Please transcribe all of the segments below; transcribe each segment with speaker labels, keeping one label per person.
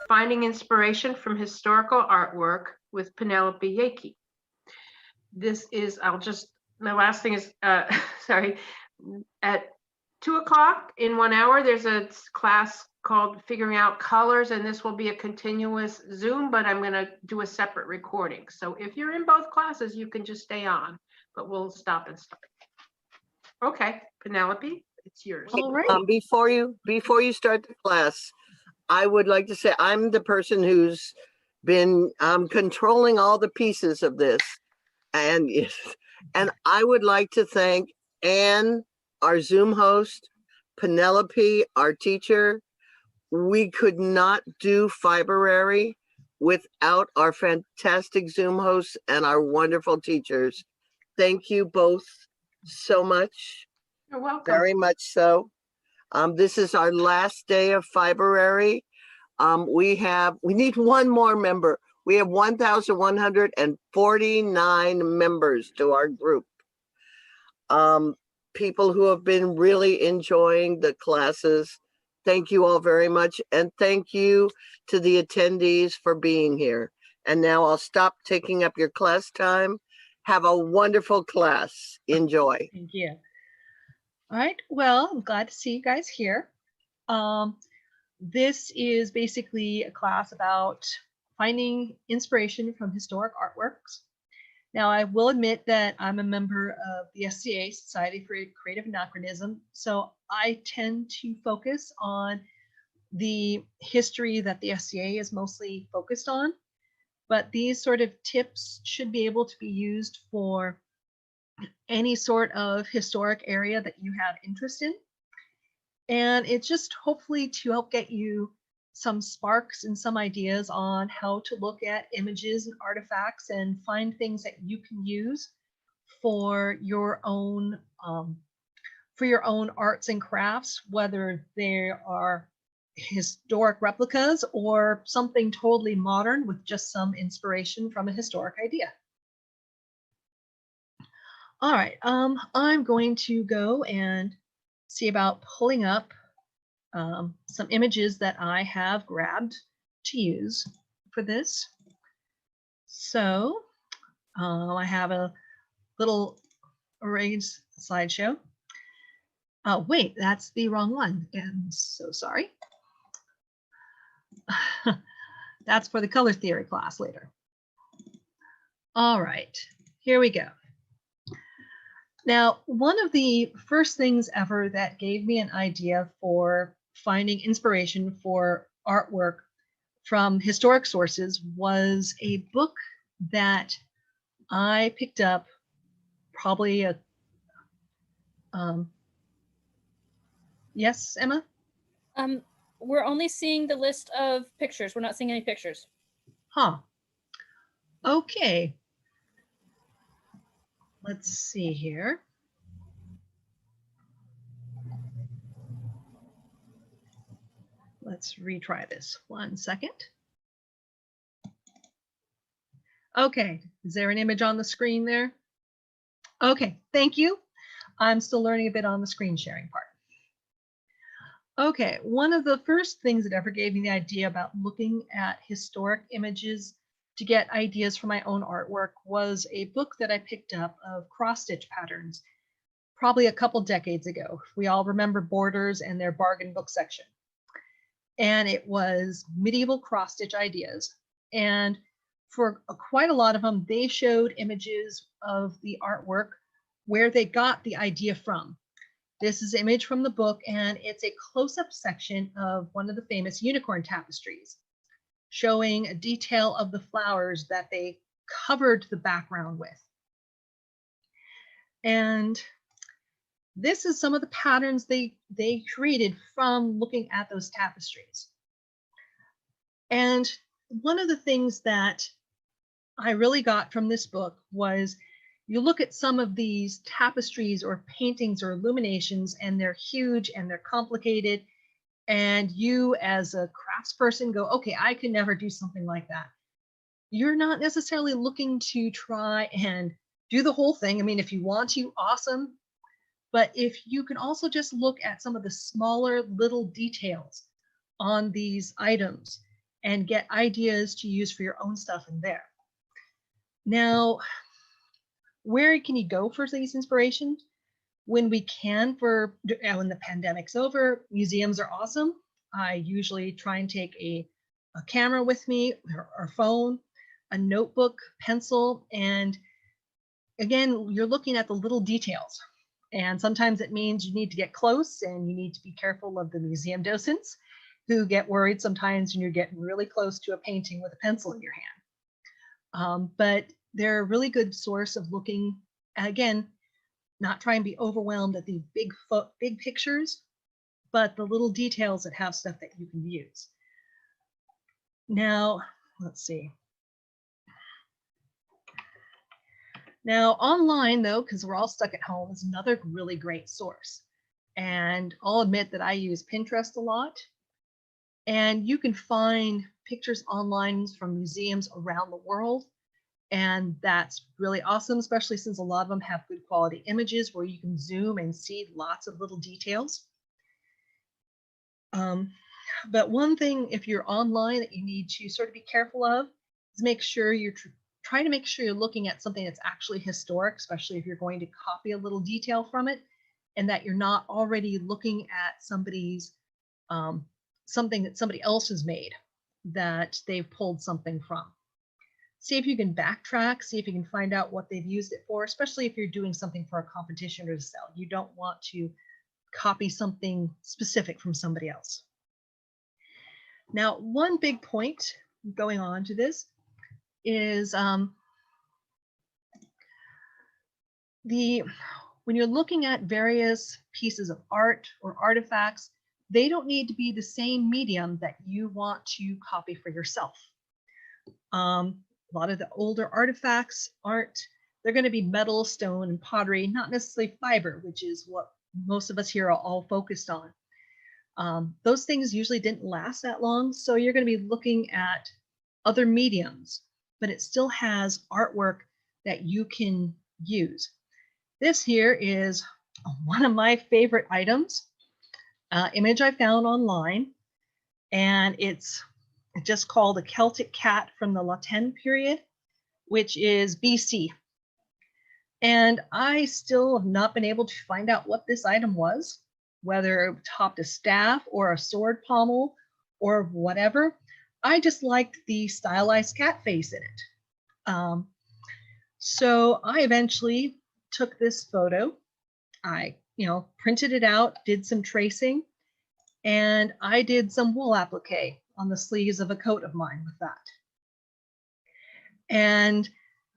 Speaker 1: Finding Inspiration from Historical Artwork with Penelope Yaki. This is, my last thing is, sorry, at 2 o'clock in 1 hour, there's a class called Figuring Out Colors, and this will be a continuous Zoom, but I'm gonna do a separate recording. So if you're in both classes, you can just stay on, but we'll stop and start. Okay, Penelope, it's yours.
Speaker 2: All right. Before you start the class, I would like to say I'm the person who's been controlling all the pieces of this, and I would like to thank Anne, our Zoom host, Penelope, our teacher. We could not do Fibrary without our fantastic Zoom hosts and our wonderful teachers. Thank you both so much.
Speaker 1: You're welcome.
Speaker 2: Very much so. This is our last day of Fibrary. We need one more member. We have 1,149 members to our group. People who have been really enjoying the classes. Thank you all very much. And thank you to the attendees for being here. And now I'll stop taking up your class time. Have a wonderful class. Enjoy.
Speaker 3: Thank you. All right. Well, I'm glad to see you guys here. This is basically a class about finding inspiration from historic artworks. Now, I will admit that I'm a member of the SCA, Society for Creative Anachronism, so I tend to focus on the history that the SCA is mostly focused on, but these sort of tips should be able to be used for any sort of historic area that you have interest in. And it's just hopefully to help get you some sparks and some ideas on how to look at images and artifacts and find things that you can use for your own arts and crafts, whether they are historic replicas or something totally modern with just some inspiration from a historic idea. All right, I'm going to go and see about pulling up some images that I have grabbed to use for this. So I have a little arranged slideshow. Wait, that's the wrong one. I'm so sorry. That's for the color theory class later. All right, here we go. Now, one of the first things ever that gave me an idea for finding inspiration for artwork from historic sources was a book that I picked up probably yes, Emma?
Speaker 4: We're only seeing the list of pictures. We're not seeing any pictures.
Speaker 3: Huh. Okay. Let's see here. Let's retry this. 1 second. Okay, is there an image on the screen there? Okay, thank you. I'm still learning a bit on the screen sharing part. Okay, one of the first things that ever gave me the idea about looking at historic images to get ideas for my own artwork was a book that I picked up of cross-stitch patterns, probably a couple decades ago. We all remember Borders and their bargain book section. And it was medieval cross-stitch ideas. And for quite a lot of them, they showed images of the artwork where they got the idea from. This is an image from the book, and it's a close-up section of one of the famous unicorn tapestries, showing a detail of the flowers that they covered the background with. And this is some of the patterns they created from looking at those tapestries. And one of the things that I really got from this book was you look at some of these tapestries or paintings or illuminations, and they're huge and they're complicated. And you as a craftsperson go, okay, I could never do something like that. You're not necessarily looking to try and do the whole thing. I mean, if you want to, awesome. But if you can also just look at some of the smaller little details on these items and get ideas to use for your own stuff in there. Now, where can you go for these inspirations? When we can, when the pandemic's over, museums are awesome. I usually try and take a camera with me, or phone, a notebook, pencil, and again, you're looking at the little details. And sometimes it means you need to get close and you need to be careful of the museum docents who get worried sometimes when you're getting really close to a painting with a pencil in your hand. But they're a really good source of looking, again, not try and be overwhelmed at the big pictures, but the little details that have stuff that you can use. Now, let's see. Now, online, though, because we're all stuck at home, is another really great source. And I'll admit that I use Pinterest a lot. And you can find pictures online from museums around the world. And that's really awesome, especially since a lot of them have good quality images where you can zoom and see lots of little details. But one thing, if you're online, that you need to sort of be careful of is make sure you're try to make sure you're looking at something that's actually historic, especially if you're going to copy a little detail from it, and that you're not already looking at somebody's something that somebody else has made that they've pulled something from. See if you can backtrack, see if you can find out what they've used it for, especially if you're doing something for a competition or to sell. You don't want to copy something specific from somebody else. Now, one big point going on to this is when you're looking at various pieces of art or artifacts, they don't need to be the same medium that you want to copy for yourself. A lot of the older artifacts they're going to be metal, stone, and pottery, not necessarily fiber, which is what most of us here are all focused on. Those things usually didn't last that long, so you're going to be looking at other mediums, but it still has artwork that you can use. This here is one of my favorite items, image I found online, and it's just called a Celtic cat from the La Tène period, which is BC. And I still have not been able to find out what this item was, whether it topped a staff or a sword pommel or whatever. I just liked the stylized cat face in it. So I eventually took this photo. I, printed it out, did some tracing, and I did some wool applique on the sleeves of a coat of mine with that. And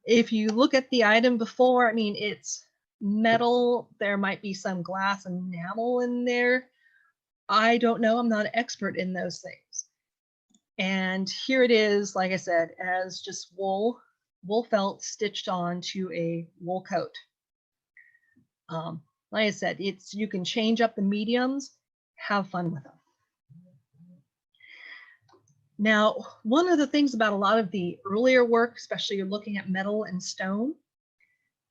Speaker 3: if you look at the item before, it's metal. There might be some glass enamel in there. I don't know. I'm not an expert in those things. And here it is, like I said, as just wool felt stitched onto a wool coat. Like I said, you can change up the mediums, have fun with them. Now, one of the things about a lot of the earlier work, especially you're looking at metal and stone,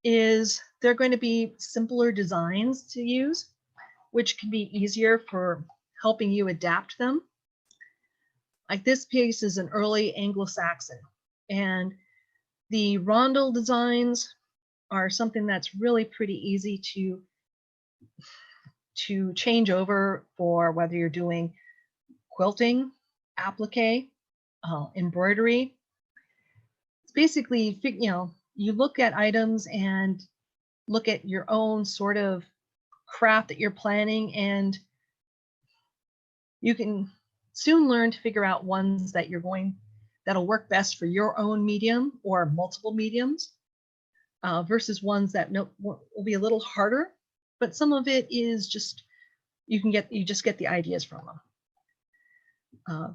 Speaker 3: is they're going to be simpler designs to use, which can be easier for helping you adapt them. Like this piece is an early Anglo-Saxon, and the rondel designs are something that's really pretty easy to change over for whether you're doing quilting, applique, embroidery. It's basically, you look at items and look at your own sort of craft that you're planning, and you can soon learn to figure out ones that that'll work best for your own medium or multiple mediums, versus ones that will be a little harder, but some of it is just, you just get the ideas from them.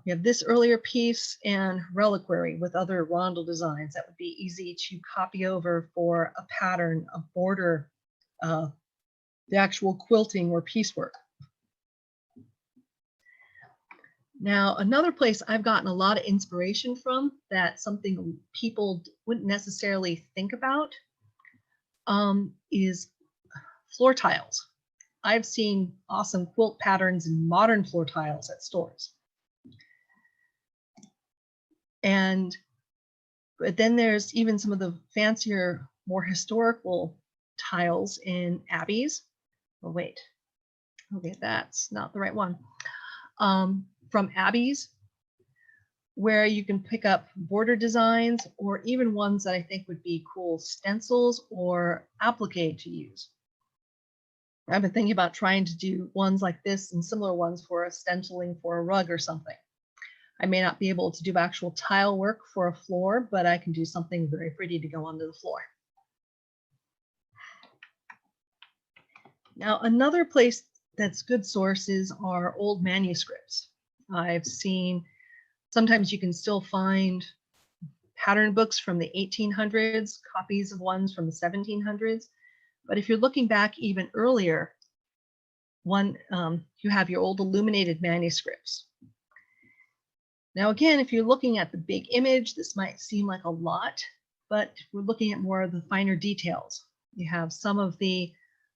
Speaker 3: We have this earlier piece and reliquary with other rondel designs that would be easy to copy over for a pattern, a border, the actual quilting or piecework. Now, another place I've gotten a lot of inspiration from, that's something people wouldn't necessarily think about, is floor tiles. I've seen awesome quilt patterns in modern floor tiles at stores. But then there's even some of the fancier, more historical tiles in abbeys. Oh, wait. Okay, that's not the right one. From abbeys, where you can pick up border designs or even ones that I think would be cool stencils or applique to use. I've been thinking about trying to do ones like this and similar ones for a stenciling for a rug or something. I may not be able to do actual tile work for a floor, but I can do something very pretty to go onto the floor. Now, another place that's good sources are old manuscripts. I've seen, sometimes you can still find pattern books from the 1800s, copies of ones from the 1700s. But if you're looking back even earlier, you have your old illuminated manuscripts. Now, again, if you're looking at the big image, this might seem like a lot, but we're looking at more of the finer details. You have some of the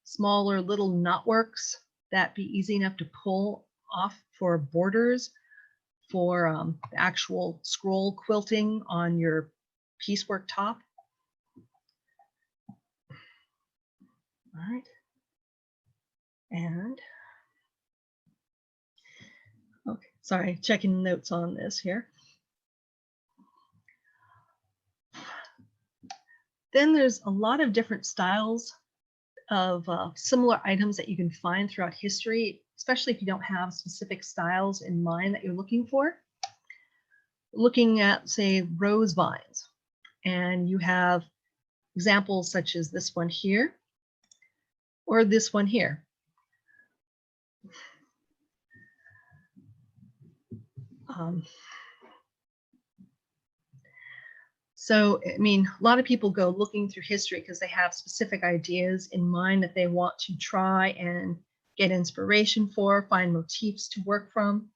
Speaker 3: smaller little knotworks that be easy enough to pull off for borders, for the actual scroll quilting on your piecework top. All right. And, okay, sorry, checking notes on this here. Then there's a lot of different styles of similar items that you can find throughout history, especially if you don't have specific styles in mind that you're looking for. Looking at, say, rose vines, and you have examples such as this one here, or this one here. So, I mean, a lot of people go looking through history because they have specific ideas in mind that they want to try and get inspiration for, find motifs to work from.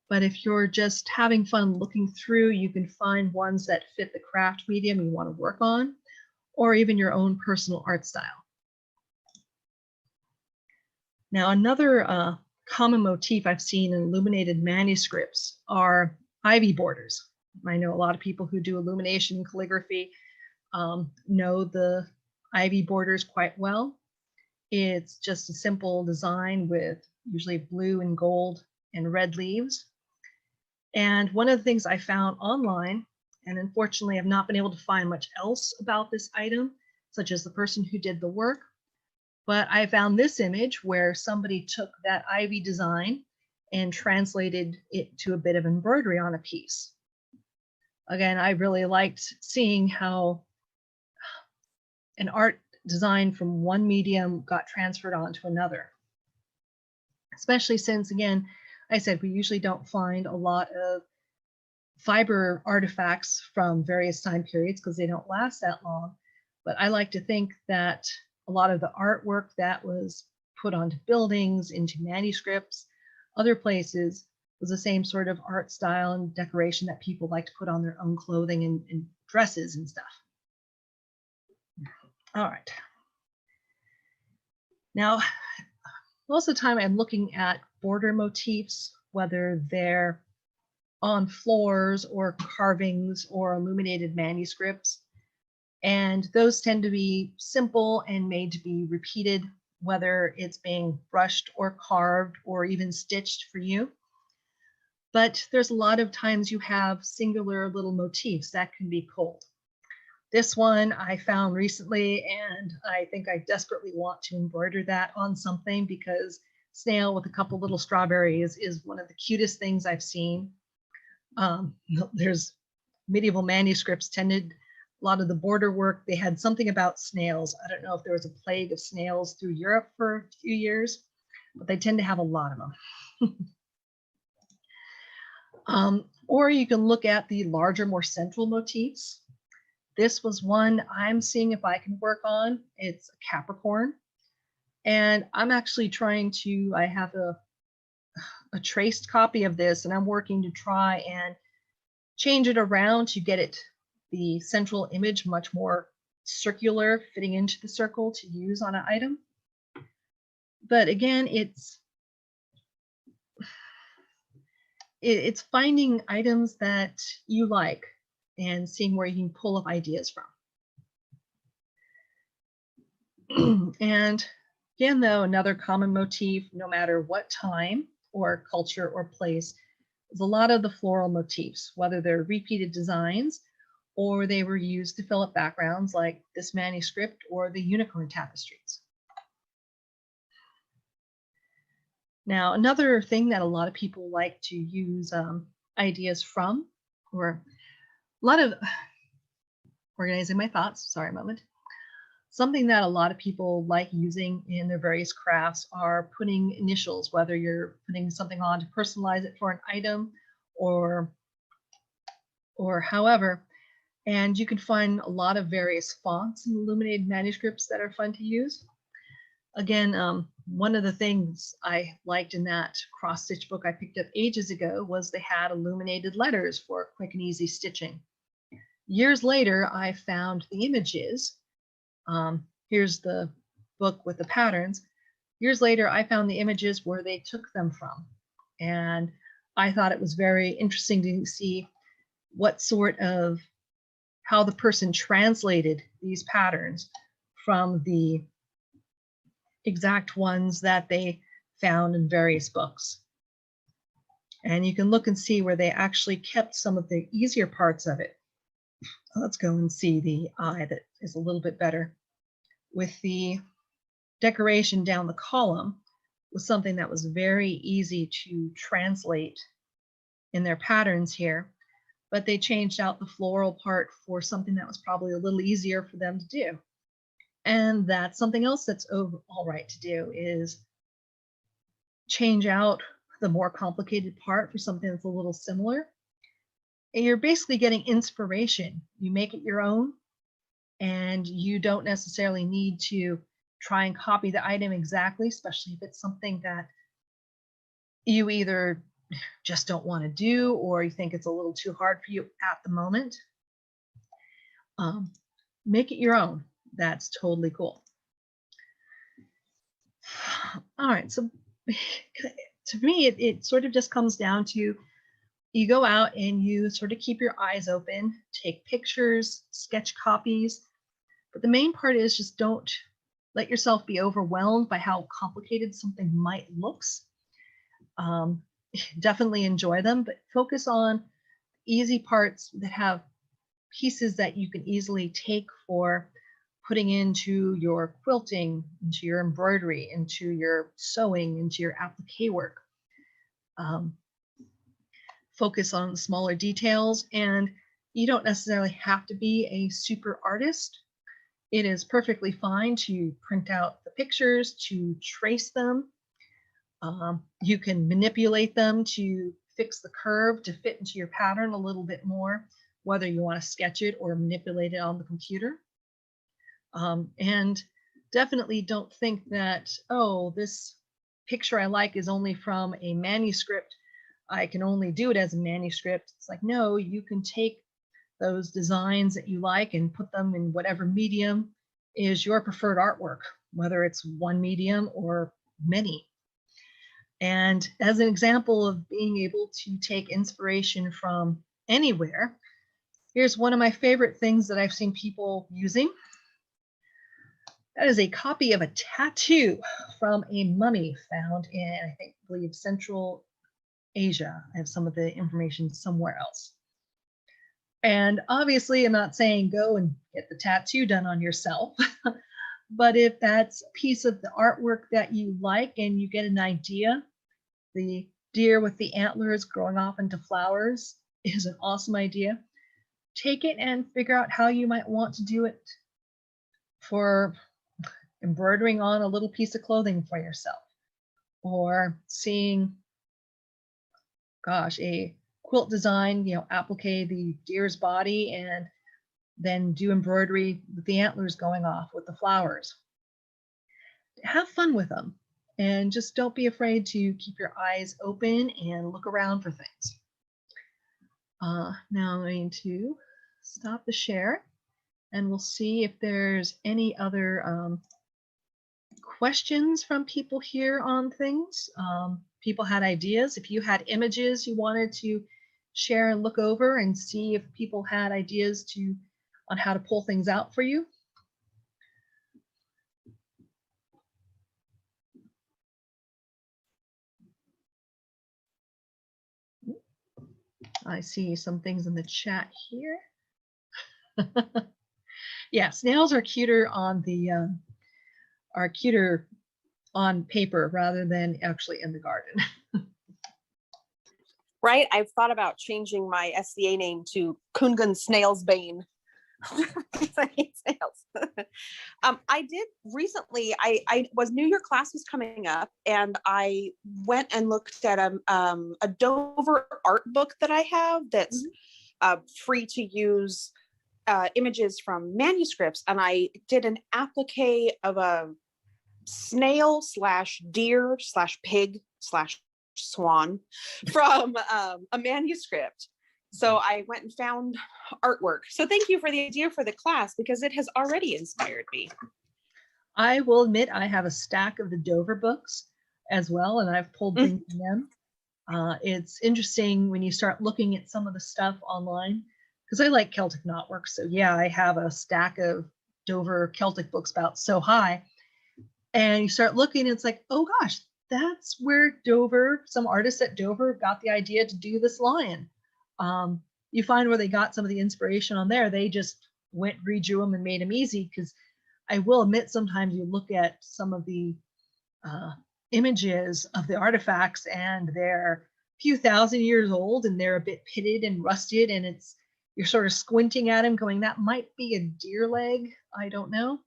Speaker 3: But if you're just having fun looking through, you can find ones that fit the craft medium you want to work on, or even your own personal art style. Now, another common motif I've seen in illuminated manuscripts are ivy borders. I know a lot of people who do illumination calligraphy know the ivy borders quite well. It's just a simple design with usually blue and gold and red leaves. And one of the things I found online, and unfortunately I've not been able to find much else about this item, such as the person who did the work, but I found this image where somebody took that ivy design and translated it to a bit of embroidery on a piece. Again, I really liked seeing how an art design from one medium got transferred onto another. Especially since, again, I said we usually don't find a lot of fiber artifacts from various time periods because they don't last that long. But I like to think that a lot of the artwork that was put onto buildings, into manuscripts, other places, was the same sort of art style and decoration that people like to put on their own clothing and dresses and stuff. All right. Now, most of the time I'm looking at border motifs, whether they're on floors or carvings or illuminated manuscripts. And those tend to be simple and made to be repeated, whether it's being brushed or carved or even stitched for you. But there's a lot of times you have singular little motifs that can be cool. This one I found recently, and I think I desperately want to embroider that on something because snail with a couple little strawberries is one of the cutest things I've seen. There's medieval manuscripts tended, a lot of the border work, they had something about snails. I don't know if there was a plague of snails through Europe for a few years, but they tend to have a lot of them. Or you can look at the larger, more central motifs. This was one I'm seeing if I can work on. It's a Capricorn. And I'm actually trying to, I have a traced copy of this, and I'm working to try and change it around to get it, the central image, much more circular, fitting into the circle to use on an item. But again, it's finding items that you like and seeing where you can pull up ideas from. And again, though, another common motif, no matter what time or culture or place, is a lot of the floral motifs, whether they're repeated designs or they were used to fill up backgrounds like this manuscript or the unicorn tapestries. Now, another thing that a lot of people like to use ideas from, or a lot of organizing my thoughts, sorry, a moment. Something that a lot of people like using in their various crafts are putting initials, whether you're putting something on to personalize it for an item or however. And you can find a lot of various fonts in Illuminated Manuscripts that are fun to use. Again, one of the things I liked in that cross-stitch book I picked up ages ago was they had illuminated letters for quick and easy stitching. Years later, I found the images. Here's the book with the patterns. Years later, I found the images where they took them from. And I thought it was very interesting to see what sort of, how the person translated these patterns from the exact ones that they found in various books. And you can look and see where they actually kept some of the easier parts of it. Let's go and see the eye that is a little bit better. With the decoration down the column was something that was very easy to translate in their patterns here, but they changed out the floral part for something that was probably a little easier for them to do. And that's something else that's all right to do, is change out the more complicated part for something that's a little similar. And you're basically getting inspiration. You make it your own, and you don't necessarily need to try and copy the item exactly, especially if it's something that you either just don't want to do or you think it's a little too hard for you at the moment. Make it your own. That's totally cool. All right, so to me, it sort of just comes down to, you go out and you sort of keep your eyes open, take pictures, sketch copies, but the main part is just don't let yourself be overwhelmed by how complicated something might looks. Definitely enjoy them, but focus on easy parts that have pieces that you can easily take for putting into your quilting, into your embroidery, into your sewing, into your applique work. Focus on the smaller details, and you don't necessarily have to be a super artist. It is perfectly fine to print out the pictures, to trace them. You can manipulate them to fix the curve to fit into your pattern a little bit more, whether you want to sketch it or manipulate it on the computer. And definitely don't think that, oh, this picture I like is only from a manuscript, I can only do it as a manuscript. It's like, no, you can take those designs that you like and put them in whatever medium is your preferred artwork, whether it's one medium or many. And as an example of being able to take inspiration from anywhere, here's one of my favorite things that I've seen people using. That is a copy of a tattoo from a mummy found in, I believe, Central Asia. I have some of the information somewhere else. And obviously, I'm not saying go and get the tattoo done on yourself, but if that's a piece of the artwork that you like and you get an idea, the deer with the antlers growing off into flowers is an awesome idea. Take it and figure out how you might want to do it for embroidering on a little piece of clothing for yourself, or seeing, gosh, a quilt design, applique the deer's body and then do embroidery with the antlers going off with the flowers. Have fun with them, and just don't be afraid to keep your eyes open and look around for things. Now I'm going to stop the share, and we'll see if there's any other questions from people here on things. people had ideas. If you had images you wanted to share and look over and see if people had ideas on how to pull things out for you. I see some things in the chat here. Yeah, snails are cuter on paper rather than actually in the garden.
Speaker 5: Right? I've thought about changing my SCA name to Kungun Snail's Bane. Because I hate snails. I did recently, I was knew your class was coming up, and I went and looked at a Dover art book that I have that's free to use images from manuscripts, and I did an applique of a snail / deer / pig / swan from a manuscript. So I went and found artwork. So thank you for the idea for the class, because it has already inspired me.
Speaker 3: I will admit I have a stack of the Dover books as well, and I've pulled things from them. It's interesting when you start looking at some of the stuff online, because I like Celtic knotwork. So yeah, I have a stack of Dover Celtic books about so high. And you start looking, it's like, oh gosh, that's where some artists at Dover got the idea to do this lion. You find where they got some of the inspiration on there. They just redrew them and made them easy, because I will admit sometimes you look at some of the images of the artifacts and they're a few thousand years old and they're a bit pitted and rusted, and you're sort of squinting at them going, that might be a deer leg. I don't know.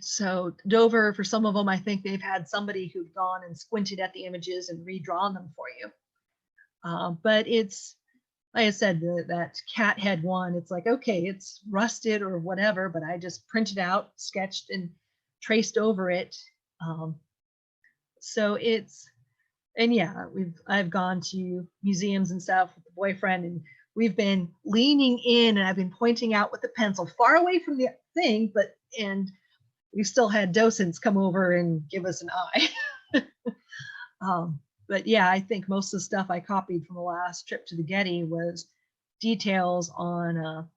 Speaker 3: So Dover, for some of them, I think they've had somebody who've gone and squinted at the images and redrawn them for you. But it's, like I said, that cat head one, it's like, okay, it's rusted or whatever, but I just printed out, sketched, and traced over it. So and yeah, I've gone to museums and stuff with the boyfriend, and we've been leaning in, and I've been pointing out with the pencil far away from the thing, and we've still had docents come over and give us an eye. But yeah, I think most of the stuff I copied from the last trip to the Getty was details on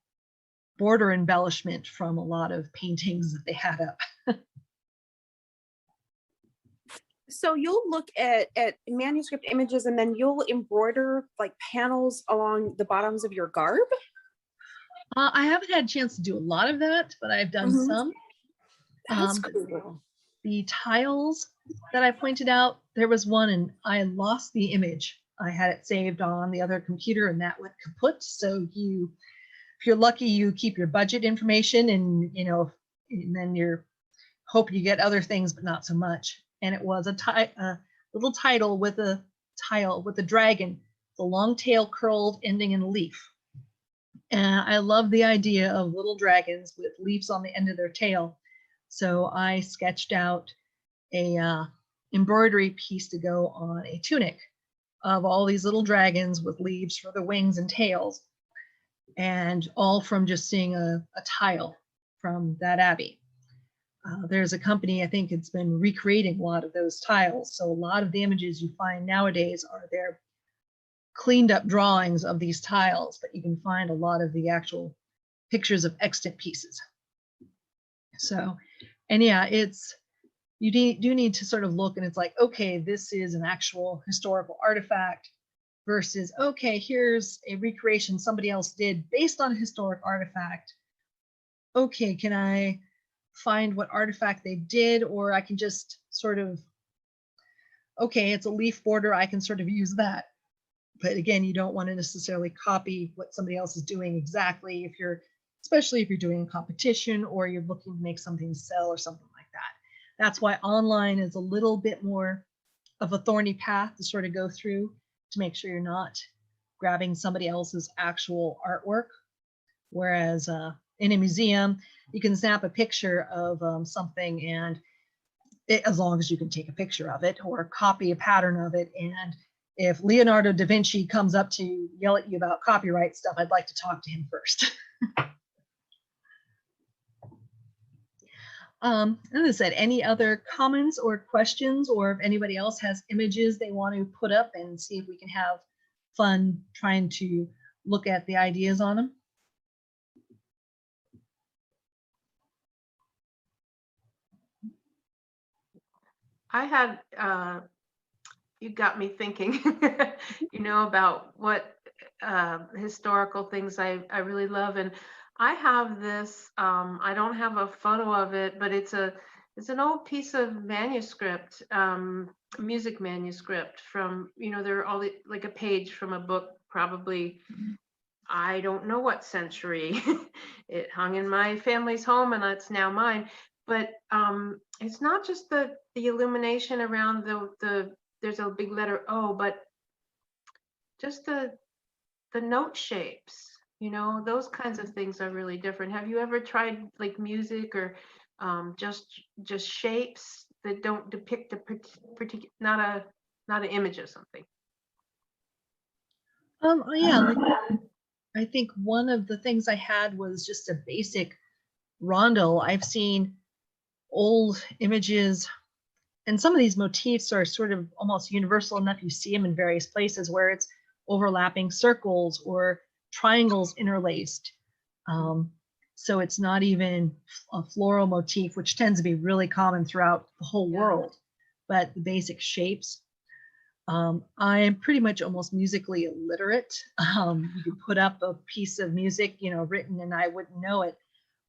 Speaker 3: border embellishment from a lot of paintings that they had up.
Speaker 5: So you'll look at manuscript images, and then you'll embroider like panels along the bottoms of your garb?
Speaker 3: I haven't had a chance to do a lot of that, but I've done some.
Speaker 5: That's cool.
Speaker 3: The tiles that I pointed out, there was one and I lost the image. I had it saved on the other computer and that went kaput. So if you're lucky, you keep your budget information, and and then you're hope you get other things, but not so much. And it was a little title with a dragon, the long tail curled ending in leaf. And I love the idea of little dragons with leaves on the end of their tail. So I sketched out a embroidery piece to go on a tunic of all these little dragons with leaves for the wings and tails, and all from just seeing a tile from that abbey. There's a company, I think it's been recreating a lot of those tiles. So a lot of the images you find nowadays are their cleaned up drawings of these tiles, but you can find a lot of the actual pictures of extant pieces. So, and yeah, you do need to sort of look, and it's like, okay, this is an actual historical artifact versus, okay, here's a recreation somebody else did based on a historic artifact. Okay, can I find what artifact they did, or I can just sort of, okay, it's a leaf border, I can sort of use that. But again, you don't want to necessarily copy what somebody else is doing exactly, especially if you're doing a competition or you're looking to make something sell or something like that. That's why online is a little bit more of a thorny path to sort of go through to make sure you're not grabbing somebody else's actual artwork. Whereas in a museum, you can snap a picture of something, and as long as you can take a picture of it or copy a pattern of it. And if Leonardo da Vinci comes up to yell at you about copyright stuff, I'd like to talk to him first. As I said, any other comments or questions, or if anybody else has images they want to put up and see if we can have fun trying to look at the ideas on them.
Speaker 1: I had, you got me thinking, about what historical things I really love. And I have this, I don't have a photo of it, but it's an old piece of manuscript, music manuscript from, they're all like a page from a book, probably, I don't know what century. It hung in my family's home and it's now mine. But it's not just the illumination around the there's a big letter O, but just the note shapes, those kinds of things are really different. Have you ever tried like music or just shapes that don't depict a particular, not an image of something?
Speaker 3: Yeah, like, I think one of the things I had was just a basic rondel. I've seen old images, and some of these motifs are sort of almost universal enough. You see them in various places where it's overlapping circles or triangles interlaced. So it's not even a floral motif, which tends to be really common throughout the whole world, but the basic shapes. I am pretty much almost musically illiterate. You could put up a piece of music, written, and I wouldn't know it.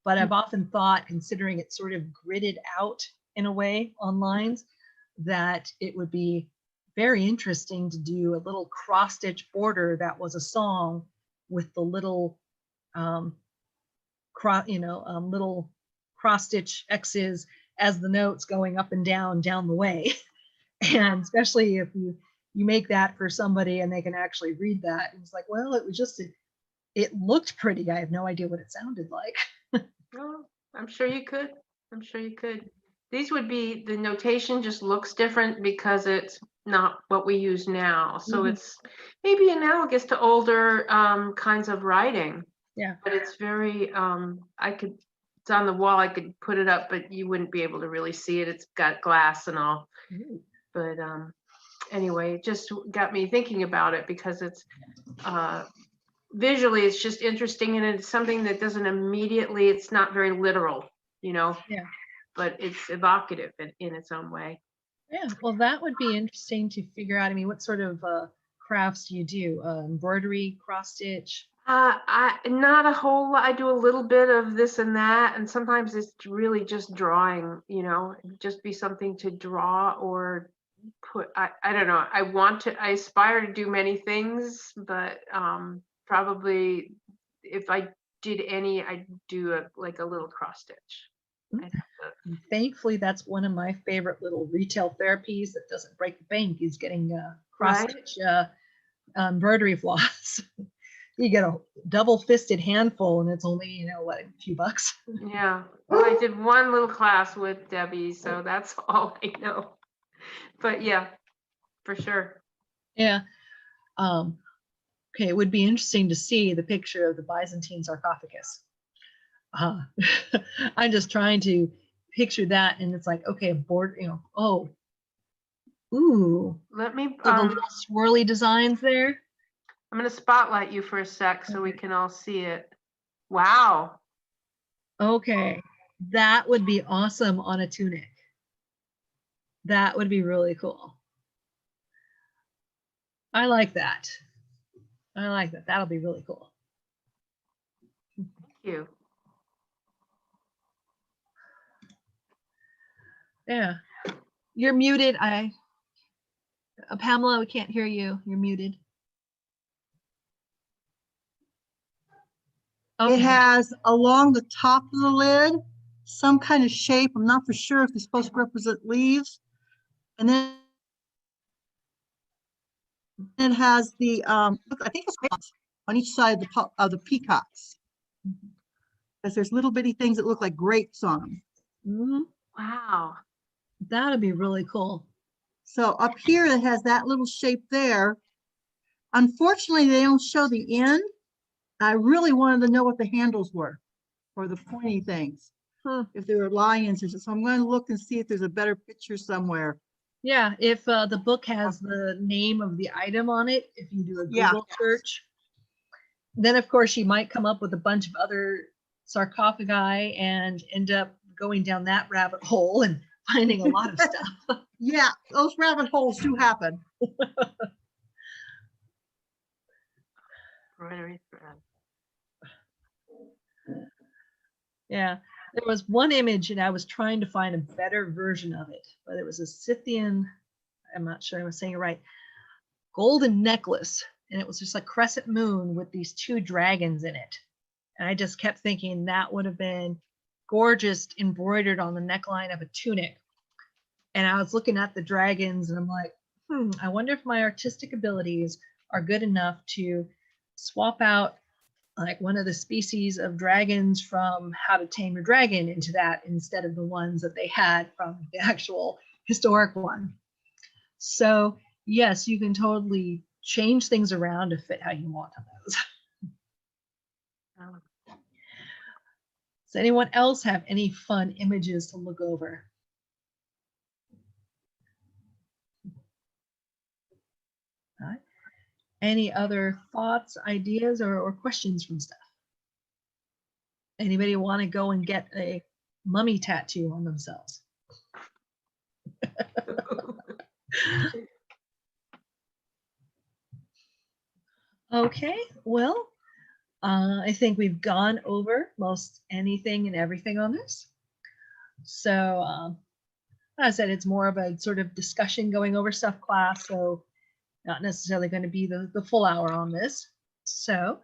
Speaker 3: But I've often thought, considering it's sort of gridded out in a way on lines, that it would be very interesting to do a little cross stitch border that was a song with the little little cross stitch X's as the notes going up and down the way. And especially if you make that for somebody and they can actually read that, it's like, well, it was just it looked pretty. I have no idea what it sounded like.
Speaker 1: Oh, I'm sure you could. These would be, the notation just looks different because it's not what we use now. So it's maybe analogous to older kinds of writing.
Speaker 3: Yeah.
Speaker 1: But it's very, it's on the wall, I could put it up, but you wouldn't be able to really see it. It's got glass and all. But anyway, it just got me thinking about it because it's, visually, it's just interesting, and it's something that doesn't immediately, it's not very literal, Yeah. But it's evocative in its own way.
Speaker 3: Yeah, well, that would be interesting to figure out. I mean, what sort of crafts do you do? Embroidery, cross stitch?
Speaker 1: I not a whole lot. I do a little bit of this and that, and sometimes it's really just drawing, just be something to draw or put. I don't know. I aspire to do many things, but probably if I did any, I'd do a little cross stitch.
Speaker 3: Thankfully, that's one of my favorite little retail therapies that doesn't break the bank, is getting cross stitch embroidery floss. You get a double fisted handful and it's only, a few bucks.
Speaker 1: Yeah. Well, I did one little class with Debbie, so that's all I know. But yeah, for sure.
Speaker 3: Yeah. Okay, it would be interesting to see the picture of the Byzantine sarcophagus. I'm just trying to picture that, and it's like, okay, a board, oh, ooh.
Speaker 1: Let me,
Speaker 3: So the little swirly designs there.
Speaker 1: I'm going to spotlight you for a sec so we can all see it. Wow.
Speaker 3: Okay, that would be awesome on a tunic. That would be really cool. I like that. That'll be really cool.
Speaker 1: Thank you.
Speaker 3: Yeah. You're muted. Pamela, we can't hear you. You're muted.
Speaker 6: Okay. It has along the top of the lid some kind of shape. I'm not for sure if it's supposed to represent leaves. And then it has the I think it's on each side of the peacocks. Because there's little bitty things that look like grapes on them.
Speaker 1: Wow.
Speaker 3: That'd be really cool.
Speaker 6: So up here it has that little shape there. Unfortunately, they don't show the end. I really wanted to know what the handles were for the pointy things. if there were lions. So I'm going to look and see if there's a better picture somewhere.
Speaker 3: Yeah, if the book has the name of the item on it, if you do a
Speaker 6: Yeah.
Speaker 3: Google search, then of course you might come up with a bunch of other sarcophagi and end up going down that rabbit hole and finding a lot of stuff.
Speaker 6: Yeah, those rabbit holes do happen.
Speaker 1: Embroidery thread.
Speaker 3: Yeah, there was one image and I was trying to find a better version of it, but it was a Scythian, I'm not sure I was saying it right, golden necklace. And it was just a crescent moon with these two dragons in it. And I just kept thinking that would have been gorgeous embroidered on the neckline of a tunic. And I was looking at the dragons and I'm like, I wonder if my artistic abilities are good enough to swap out like one of the species of dragons from How to Tame Your Dragon into that instead of the ones that they had from the actual historic one. So yes, you can totally change things around to fit how you want on those. Does anyone else have any fun images to look over? All right. Any other thoughts, ideas, or questions from staff? Anybody want to go and get a mummy tattoo on themselves? Okay, well, I think we've gone over most anything and everything on this. So, as I said, it's more of a sort of discussion going over stuff class, so not necessarily going to be the full hour on this. So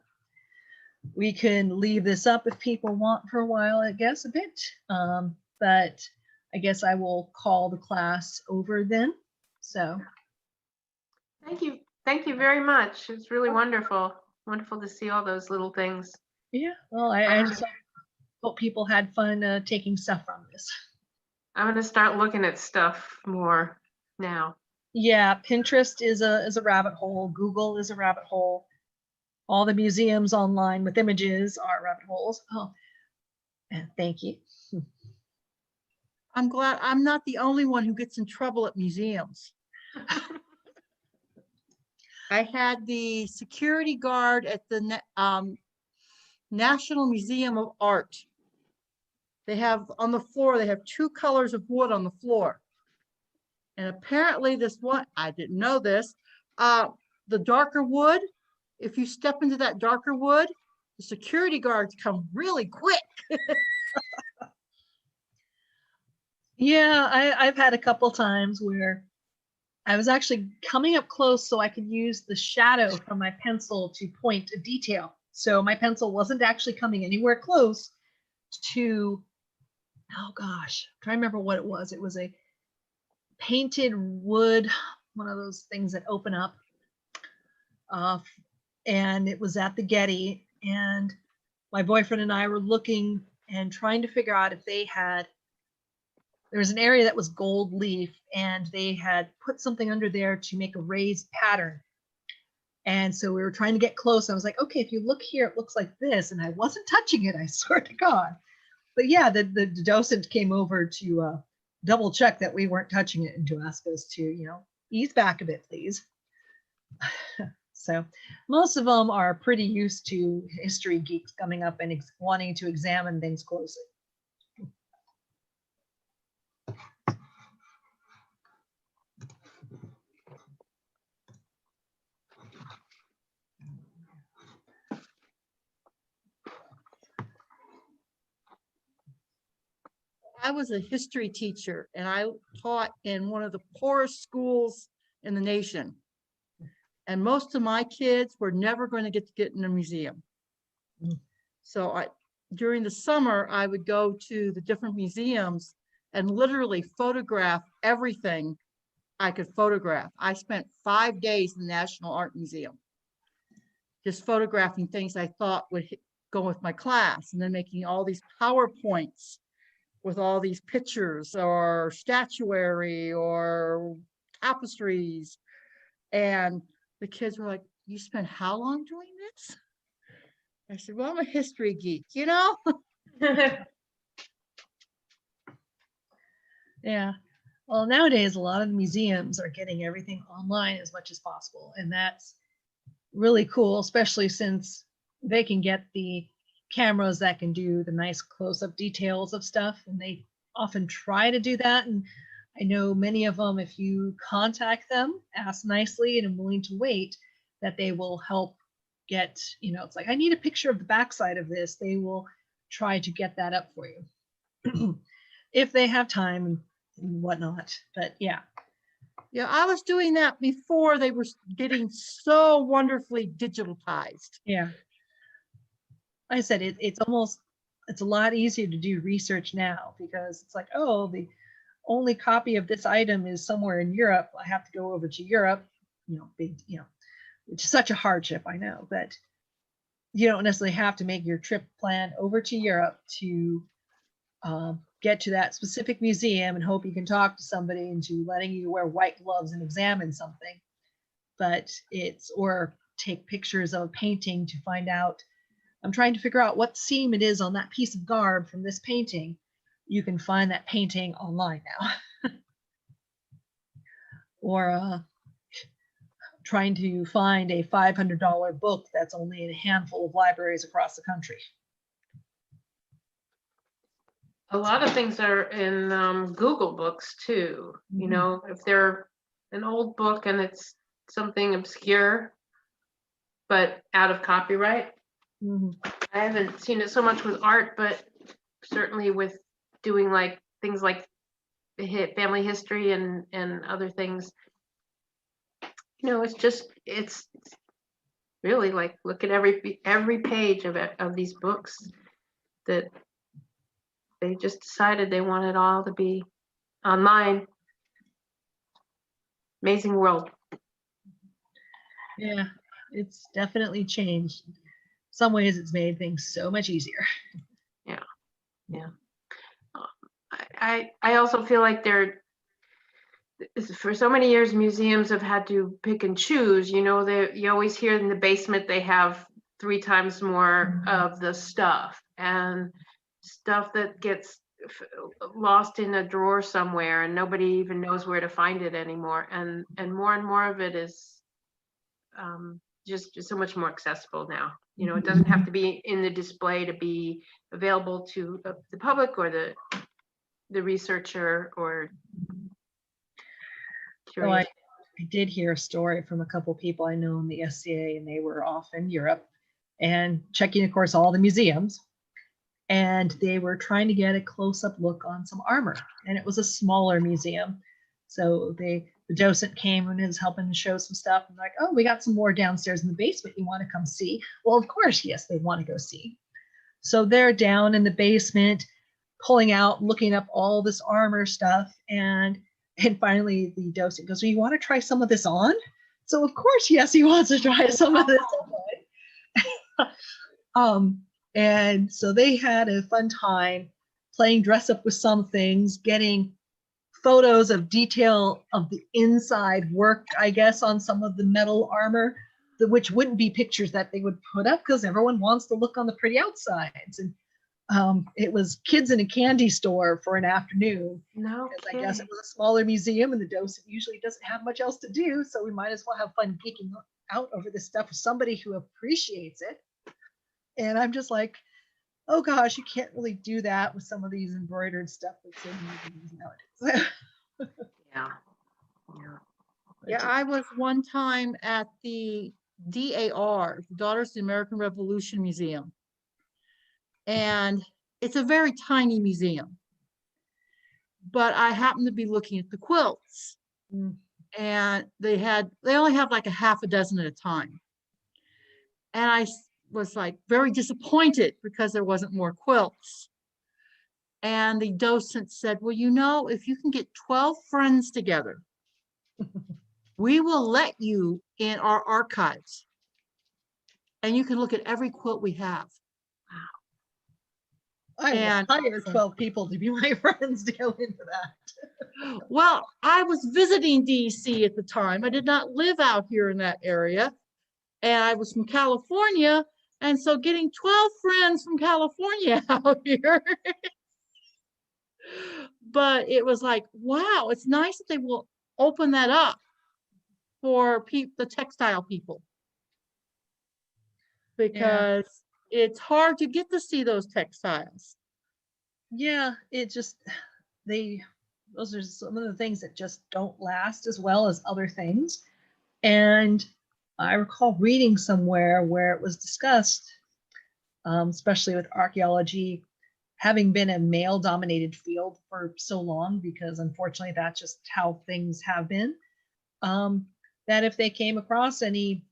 Speaker 3: we can leave this up if people want for a while, I guess, a bit. But I guess I will call the class over then. So
Speaker 1: Thank you. Thank you very much. It's really wonderful. Wonderful to see all those little things.
Speaker 3: yeah, well, I just hope people had fun taking stuff from this.
Speaker 1: I'm going to start looking at stuff more now.
Speaker 3: Yeah, Pinterest is a rabbit hole. Google is a rabbit hole. All the museums online with images are rabbit holes. Oh, and thank you.
Speaker 6: I'm glad I'm not the only one who gets in trouble at museums. I had the security guard at the National Museum of Art. They have on the floor, they have two colors of wood on the floor. And apparently this one, I didn't know this, the darker wood, if you step into that darker wood, the security guards come really quick.
Speaker 3: Yeah, I've had a couple times where I was actually coming up close so I could use the shadow from my pencil to point a detail. So my pencil wasn't actually coming anywhere close to, oh gosh, I'm trying to remember what it was. It was a painted wood, one of those things that open up. And it was at the Getty. And my boyfriend and I were looking and trying to figure out if they had, there was an area that was gold leaf and they had put something under there to make a raised pattern. And so we were trying to get close. I was like, okay, if you look here, it looks like this. And I wasn't touching it, I swear to God. But yeah, the docent came over to double check that we weren't touching it and to ask us to, you know, ease back a bit, please. So most of them are pretty used to history geeks coming up and wanting to examine things closely.
Speaker 6: I was a history teacher and I taught in one of the poorest schools in the nation. And most of my kids were never going to get in a museum. So during the summer, I would go to the different museums and literally photograph everything I could photograph. I spent 5 days in the National Art Museum, just photographing things I thought would go with my class, and then making all these PowerPoints with all these pictures or statuary or tapestries. And the kids were like, you spent how long doing this? I said, well, I'm a history geek, you know?
Speaker 3: Yeah. Well, nowadays, a lot of the museums are getting everything online as much as possible. And that's really cool, especially since they can get the cameras that can do the nice close-up details of stuff. And they often try to do that. And I know many of them, if you contact them, ask nicely and are willing to wait, that they will help get, it's like, I need a picture of the backside of this. They will try to get that up for you if they have time and whatnot. But yeah.
Speaker 6: Yeah, I was doing that before they were getting so wonderfully digitalized.
Speaker 3: Yeah. Like I said, it's a lot easier to do research now because it's like, oh, the only copy of this item is somewhere in Europe. I have to go over to Europe, which is such a hardship, I know, but you don't necessarily have to make your trip plan over to Europe to get to that specific museum and hope you can talk to somebody into letting you wear white gloves and examine something. But or take pictures of a painting to find out. I'm trying to figure out what seam it is on that piece of garb from this painting. You can find that painting online now. Or trying to find a $500 book that's only in a handful of libraries across the country.
Speaker 1: A lot of things are in Google Books too. If they're an old book and it's something obscure, but out of copyright. I haven't seen it so much with art, but certainly with doing like things like family history and other things. It's really like, look at every page of these books that they just decided they want it all to be online. Amazing world.
Speaker 3: Yeah, it's definitely changed. In some ways, it's made things so much easier.
Speaker 1: Yeah. I also feel like for so many years, museums have had to pick and choose. You always hear in the basement they have 3 times more of the stuff, and stuff that gets lost in a drawer somewhere and nobody even knows where to find it anymore. And more of it is just so much more accessible now. It doesn't have to be in the display to be available to the public or the researcher or
Speaker 3: So I did hear a story from a couple people I know in the SCA, and they were off in Europe and checking, of course, all the museums. And they were trying to get a close-up look on some armor. And it was a smaller museum. So the docent came and is helping to show some stuff. And like, oh, we got some more downstairs in the basement. You want to come see? Well, of course, yes, they want to go see. So they're down in the basement, pulling out, looking up all this armor stuff. And finally the docent goes, well, you want to try some of this on? So of course, yes, he wants to try some of this on. And so they had a fun time playing dress up with some things, getting photos of detail of the inside work, I guess, on some of the metal armor, which wouldn't be pictures that they would put up because everyone wants to look on the pretty outsides. And it was kids in a candy store for an afternoon.
Speaker 1: No,
Speaker 3: I guess it was a smaller museum and the docent usually doesn't have much else to do. So we might as well have fun geeking out over this stuff with somebody who appreciates it. And I'm just like, oh gosh, you can't really do that with some of these embroidered stuff that's in museums nowadays.
Speaker 6: Yeah, I was one time at the DAR, Daughters of the American Revolution Museum. And it's a very tiny museum. But I happened to be looking at the quilts. And they only have like a half a dozen at a time. And I was like very disappointed because there wasn't more quilts. And the docent said, well, if you can get 12 friends together, we will let you in our archives and you can look at every quilt we have.
Speaker 3: I will hire 12 people to be my friends to go into that.
Speaker 6: Well, I was visiting DC at the time. I did not live out here in that area. And I was from California. And so getting 12 friends from California out here. but it was like, wow, it's nice that they will open that up for the textile people, because it's hard to get to see those textiles.
Speaker 3: Yeah, it just those are some of the things that just don't last as well as other things. And I recall reading somewhere where it was discussed, especially with archaeology having been a male dominated field for so long, because unfortunately that's just how things have been, that if they came across any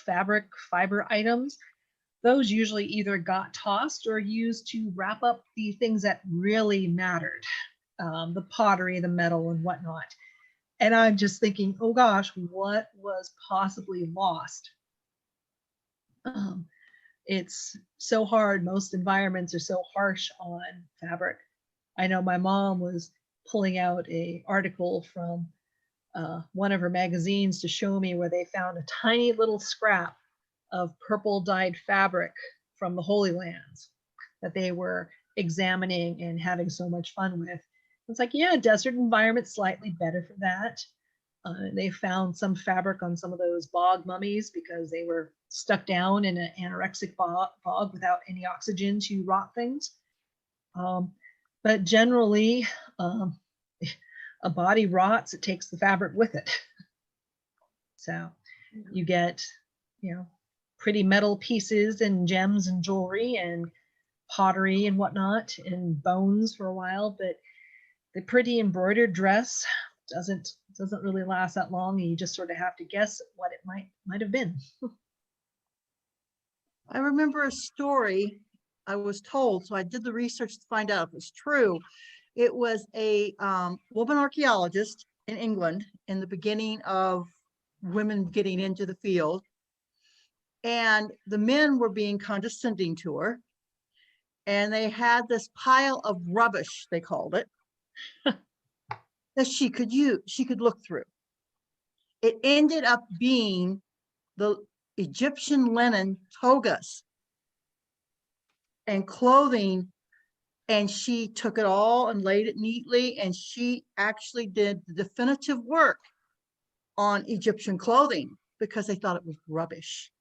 Speaker 3: fabric fiber items, those usually either got tossed or used to wrap up the things that really mattered, the pottery, the metal, and whatnot. And I'm just thinking, oh gosh, what was possibly lost? It's so hard. Most environments are so harsh on fabric. I know my mom was pulling out an article from one of her magazines to show me where they found a tiny little scrap of purple dyed fabric from the Holy Lands that they were examining and having so much fun with. It's like, yeah, desert environment slightly better for that. They found some fabric on some of those bog mummies because they were stuck down in an anorexic bog without any oxygen to rot things. But generally, a body rots, it takes the fabric with it. So you get, pretty metal pieces and gems and jewelry and pottery and whatnot and bones for a while, but the pretty embroidered dress doesn't really last that long, and you just sort of have to guess what it might have been.
Speaker 6: I remember a story I was told, so I did the research to find out if it's true. It was a woman archaeologist in England in the beginning of women getting into the field, and the men were being condescending to her, and they had this pile of rubbish, they called it, that she could look through. It ended up being the Egyptian linen togas and clothing, and she took it all and laid it neatly, and she actually did the definitive work on Egyptian clothing because they thought it was rubbish.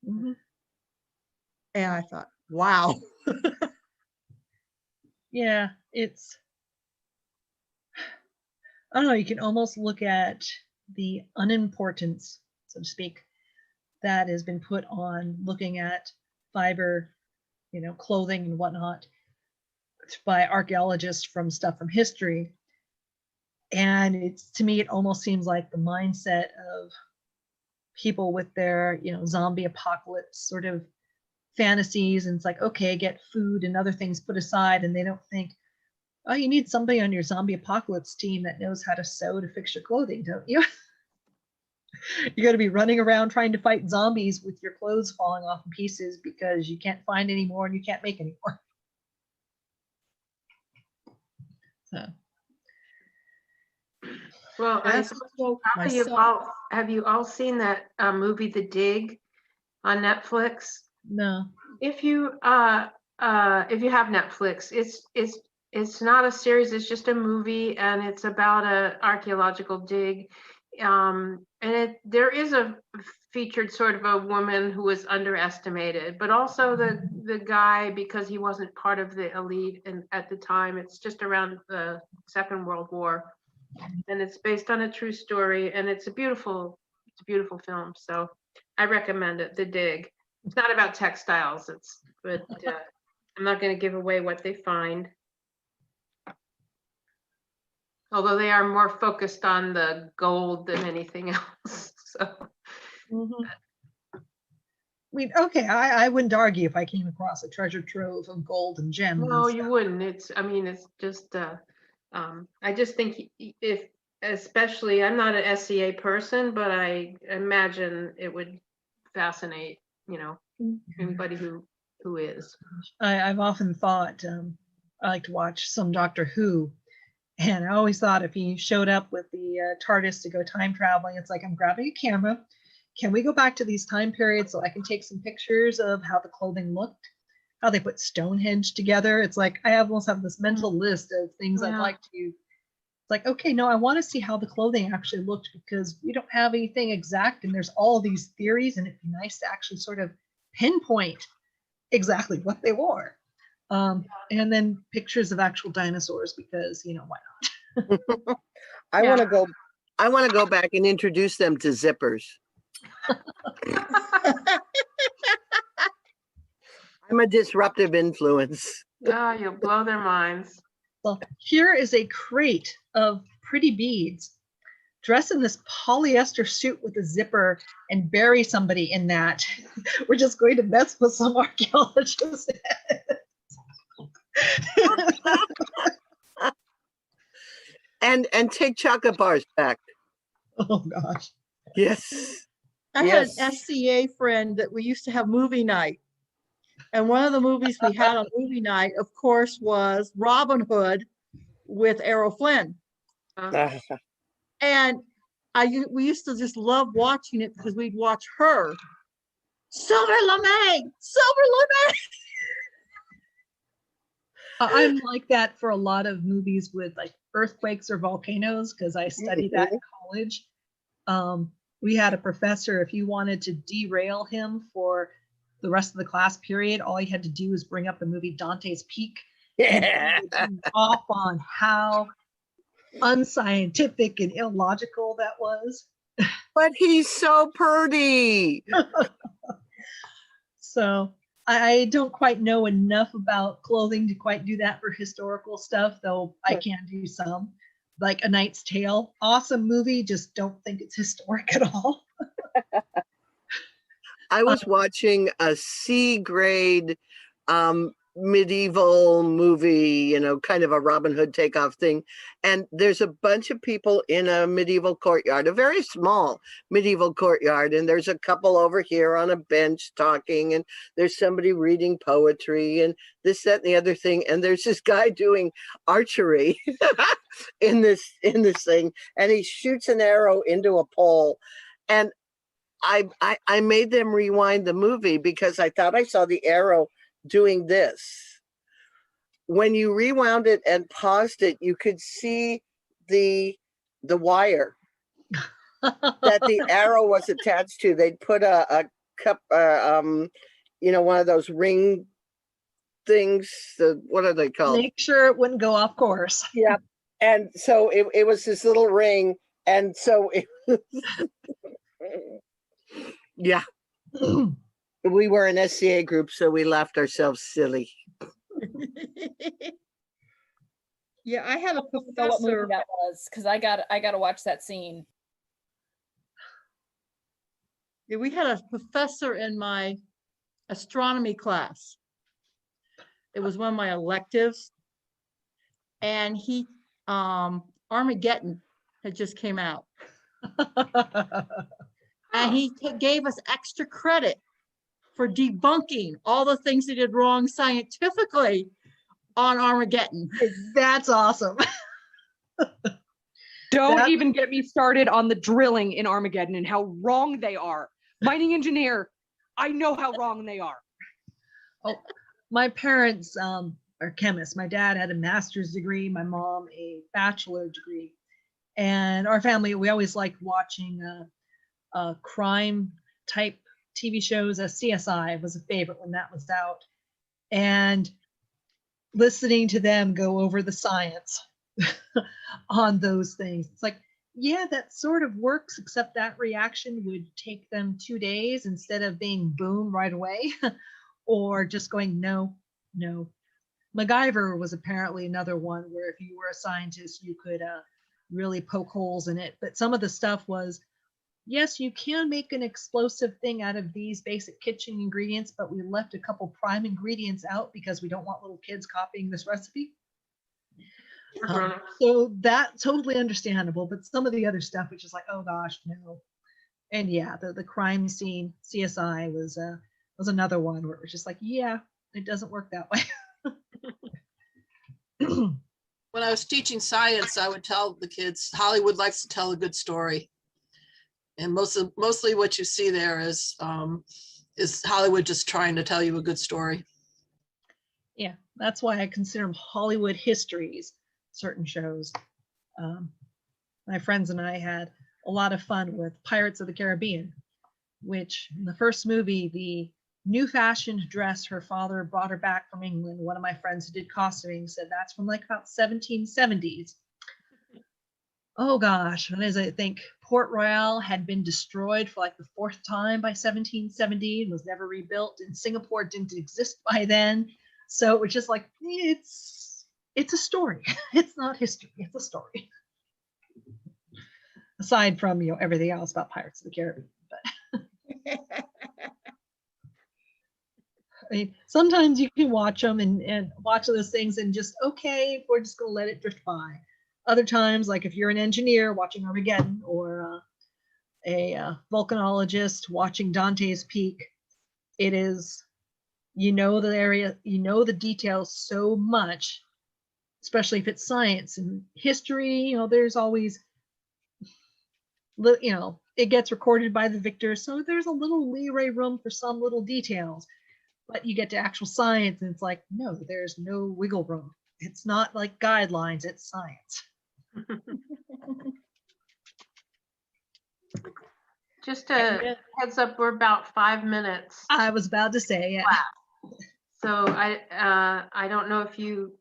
Speaker 3: Mm-hmm.
Speaker 6: And I thought, wow.
Speaker 3: Yeah, I don't know, you can almost look at the unimportance, so to speak, that has been put on looking at fiber, clothing and whatnot by archaeologists from stuff from history. And to me, it almost seems like the mindset of people with their, zombie apocalypse sort of fantasies. And it's like, okay, get food and other things put aside. And they don't think, oh, you need somebody on your zombie apocalypse team that knows how to sew to fix your clothing, don't you? You got to be running around trying to fight zombies with your clothes falling off in pieces because you can't find any more and you can't make any more. So.
Speaker 1: Well,
Speaker 6: That's
Speaker 1: have you all seen that movie, The Dig, on Netflix?
Speaker 3: No.
Speaker 1: If you have Netflix, it's not a series, it's just a movie, and it's about a archaeological dig. And there is a featured sort of a woman who was underestimated, but also the guy, because he wasn't part of the elite and at the time. It's just around the Second World War, and it's based on a true story, and it's a beautiful film. So I recommend it, The Dig. It's not about textiles, but I'm not going to give away what they find. Although they are more focused on the gold than anything else. So.
Speaker 3: Mm-hmm. I mean, okay, I wouldn't argue if I came across a treasure trove of gold and gems.
Speaker 1: No, you wouldn't. It's just, I just think especially, I'm not an SCA person, but I imagine it would fascinate, anybody who is.
Speaker 3: I've often thought, I like to watch some Doctor Who, and I always thought if he showed up with the TARDIS to go time traveling, it's like, I'm grabbing a camera. Can we go back to these time periods so I can take some pictures of how the clothing looked? how they put Stonehenge together. It's like I almost have this mental list of things I'd
Speaker 1: Yeah.
Speaker 3: like to. It's like, okay, no, I want to see how the clothing actually looked because we don't have anything exact, and there's all these theories, and it'd be nice to actually sort of pinpoint exactly what they wore. And then pictures of actual dinosaurs because why not?
Speaker 2: I
Speaker 1: Yeah.
Speaker 2: want to go back and introduce them to zippers. I'm a disruptive influence.
Speaker 1: You'll blow their minds.
Speaker 3: Well, here is a crate of pretty beads. Dress in this polyester suit with a zipper and bury somebody in that. We're just going to mess with some archaeologists.
Speaker 2: And take chocolate bars back.
Speaker 3: Oh gosh.
Speaker 2: Yes.
Speaker 6: I had
Speaker 2: Yes.
Speaker 6: an SCA friend that we used to have movie night. And one of the movies we had on movie night, of course, was Robin Hood with Errol Flynn. And we used to just love watching it because we'd watch her. Silver LeMay! Silver LeMay!
Speaker 3: I'm like that for a lot of movies with like earthquakes or volcanoes because I studied that in college. We had a professor, if you wanted to derail him for the rest of the class period, all you had to do was bring up the movie Dante's Peak.
Speaker 2: Yeah.
Speaker 3: And off on how unscientific and illogical that was.
Speaker 2: But he's so pretty.
Speaker 3: So I don't quite know enough about clothing to quite do that for historical stuff, though I can do some. Like A Knight's Tale, awesome movie, just don't think it's historic at all.
Speaker 2: I was watching a C grade medieval movie, kind of a Robin Hood takeoff thing. And there's a bunch of people in a medieval courtyard, a very small medieval courtyard. And there's a couple over here on a bench talking, and there's somebody reading poetry and this, that, and the other thing. And there's this guy doing archery in this thing, and he shoots an arrow into a pole. And I made them rewind the movie because I thought I saw the arrow doing this. When you rewound it and paused it, you could see the wire that the arrow was attached to. They'd put a cup, one of those ring things. What are they called?
Speaker 3: Make sure it wouldn't go off course.
Speaker 2: Yeah. And so it was this little ring. And so it yeah. We were an SCA group, so we laughed ourselves silly.
Speaker 6: Yeah, I had a
Speaker 4: I don't know what movie
Speaker 6: professor.
Speaker 4: that was because I got to watch that scene.
Speaker 6: Yeah, we had a professor in my astronomy class. It was one of my electives. And he, Armageddon had just came out. And he gave us extra credit for debunking all the things they did wrong scientifically on Armageddon.
Speaker 3: That's awesome.
Speaker 7: Don't
Speaker 3: That-
Speaker 7: even get me started on the drilling in Armageddon and how wrong they are. Mining engineer, I know how wrong they are.
Speaker 3: My parents are chemists. My dad had a master's degree, my mom a bachelor degree. And our family, we always liked watching crime type TV shows. CSI was a favorite when that was out. And listening to them go over the science on those things. It's like, yeah, that sort of works, except that reaction would take them 2 days instead of being boom right away, or just going, no. MacGyver was apparently another one where if you were a scientist, you could really poke holes in it. But some of the stuff was, yes, you can make an explosive thing out of these basic kitchen ingredients, but we left a couple prime ingredients out because we don't want little kids copying this recipe. So that's totally understandable, but some of the other stuff, which is like, oh gosh, no. And yeah, the crime scene CSI was another one where it was just like, yeah, it doesn't work that way.
Speaker 8: When I was teaching science, I would tell the kids, Hollywood likes to tell a good story. And mostly what you see there is Hollywood just trying to tell you a good story.
Speaker 3: Yeah, that's why I consider them Hollywood histories, certain shows. My friends and I had a lot of fun with Pirates of the Caribbean, which in the first movie, the new fashioned dress her father brought her back from England. One of my friends who did costuming said that's from like about 1770s. Oh gosh, and as I think Port Royal had been destroyed for like the 4th time by 1770 and was never rebuilt, and Singapore didn't exist by then. So it was just like, it's a story. It's not history, it's a story. Aside from, everything else about Pirates of the Caribbean. But I mean, sometimes you can watch them and watch those things and just, okay, we're just going to let it drift by. Other times, like if you're an engineer watching Armageddon, or a volcanologist watching Dante's Peak, it is, the area, the details so much, especially if it's science and history, there's always, it gets recorded by the victor. So there's a little leeway room for some little details, but you get to actual science and it's like, no, there's no wiggle room. It's not like guidelines, it's science.
Speaker 1: Just a heads up, we're about 5 minutes.
Speaker 3: I was about to say, yeah.
Speaker 1: Wow. So I don't know if you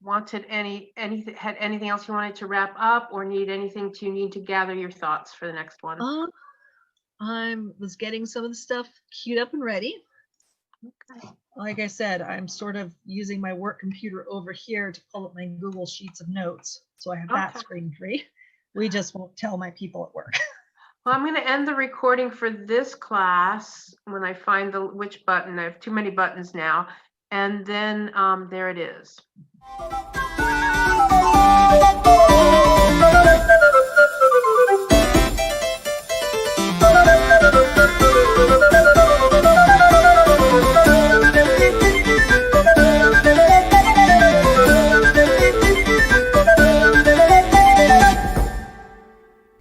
Speaker 1: wanted had anything else you wanted to wrap up, or need anything to gather your thoughts for the next one.
Speaker 3: I was getting some of the stuff queued up and ready.
Speaker 1: Okay.
Speaker 3: Like I said, I'm sort of using my work computer over here to pull up my Google Sheets of notes. So I have that
Speaker 1: Okay.
Speaker 3: screen free. We just won't tell my people at work.
Speaker 1: Well, I'm going to end the recording for this class when I find which button. I have too many buttons now. And then there it is.